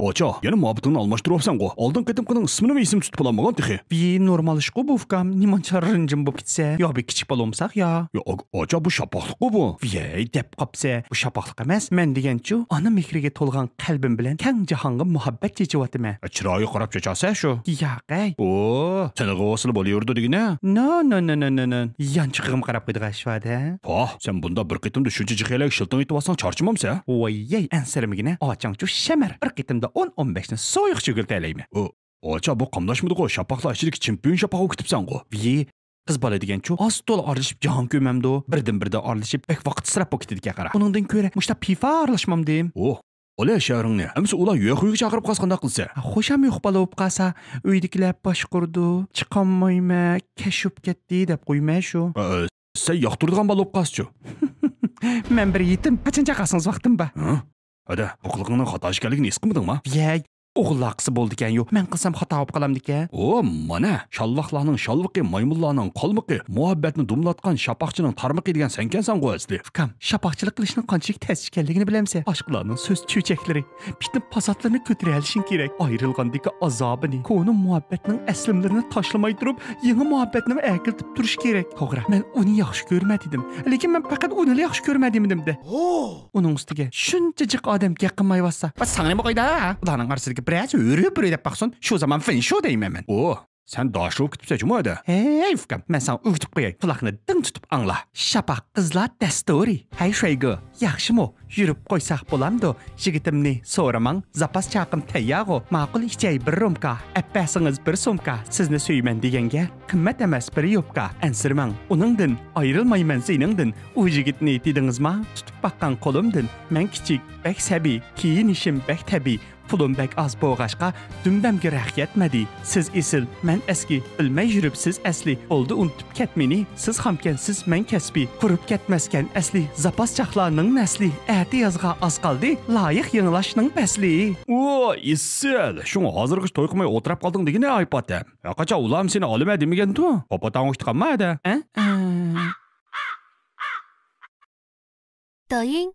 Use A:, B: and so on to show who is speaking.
A: Ocha, yana muhabbatini almashtiryapsan-ku. Oldin qitimqining ismini esim tutib olmagan texi.
B: Bir normal ish-ku bu ukam. Nimancha rinjim bo'lib ketsa, yo bir kichik bo'lomsaq yo.
A: Ocha bu shapaqliq-ku bu.
B: Vey deb qopsa, bu shapaqliq emas. Men deganchu, ona mehriga to'lgan qalbim bilan kang jahonga muhabbat chechyapman.
A: Chiroyi qarab chechasa shu.
B: Yo'q-ey.
A: O, seniga osil bo'laverdi degina.
B: No. Yanchiqim qarab qo'ydi g'ashvada.
A: Sen bunda bir qitimda shuncha jihelak shilton etib olsang charchamamsa?
B: Voy, ansarimigina ochangchu shamar. Bir qitimda 10-15 ni so'yiq chugiltalaymi.
A: Ocha bu qamdashmidi-ku, shapaqlar ichidagi chempion shapaq o'kitibsan-ku.
B: Vey, qiz bola deganchu, oz-to'l aralashib jahon ko'mamdi. Birdan aralashib bek vaqt sirab o'kitdiga qara. Uningdan ko'ra, mushta pifa aralashmam deyim.
A: Ola sharingni. Hamsi ular yo'q-yo'q chaqirib qasqanda qilsa.
B: Xo'sham yo'q bola bo'lib qolsa, uydagilar boshqurdi, chiqolmayma, kashib ketdi deb qo'ymay shu.
A: Sen yoqtirgan bola bo'lib qaschu.
B: Men bir yetim, qachon chaqasingiz vaqtim ba?
A: Ada, huquqingning xato ekanligini his qilmadingmi?
B: Yey, o'g'illar qilsa bo'ldi ekan yo'q. Men qilsam xato bo'lib qolamdi-ku.
A: Mana, shalvaqlarning shalviqi, maymunlarning qolmiqi, muhabbatni dumlatgan shapaqchining tarmiqi degan senkansan-ku asli.
B: Ukam, shapaqchilik qilishning qanchalik tez ekanligini bilamsa? Aşqlarning so'z cho'chaklari, bitib pasatlarni ko'tara olishing kerak. Ayrilgandagi azobini, ko'ni muhabbatning aslimlarini tashlamay turib, yangi muhabbatni akiltib turish kerak. To'g'ri, men uni yaxshi ko'rmadim. Lekin men faqat uni yaxshi ko'rmadim-da. Uning ustiga shunchalik odam yaqinmayotsa, va sana nima qo'ydi? Ularning orasiga biraz örüp deb baxson, shu zaman fin shu deyman men.
A: Sen daşlab ketibsan jumoda.
B: Hey, ukam, men sen o'tib qo'yay. Quloqni ding tutib angla. Shapaq qizlar dasturi. Hay shoygo, yaxshimi? Yurib qo'ysaq bo'lamdi. Yigitimni so'ramang, zapas chaqim tayyorgo. Ma'qul ichay bir rumka, appasingiz bir sumka. Sizni suyman deganga qimmat emas bir yopka. Ansirmang, uningdan ayrilmayman seningdan. U yigitni dedingizmi? Tutib baqqan qo'limdan. Men kichik, bek sabiy, kiyinishim bek tabiiy. Pulum bek az bo'g'ashqa dumdamga raq yetmadi. Siz esil, men eski, bilmay yurib siz asli. Oldi unutib ketmini, siz hamkensiz men kasbi. Qurib ketmaskan asli, zapas chaqlarning nasli. Ati yazga az qoldi, loyiq yanglashning pasli.
A: Esil, shuni hozirgi to'y qilmay o'tirib qolding degina aypotda. Qachon ulam seni olma demagan-ku? Popotang o'tganmadi.
C: 抖音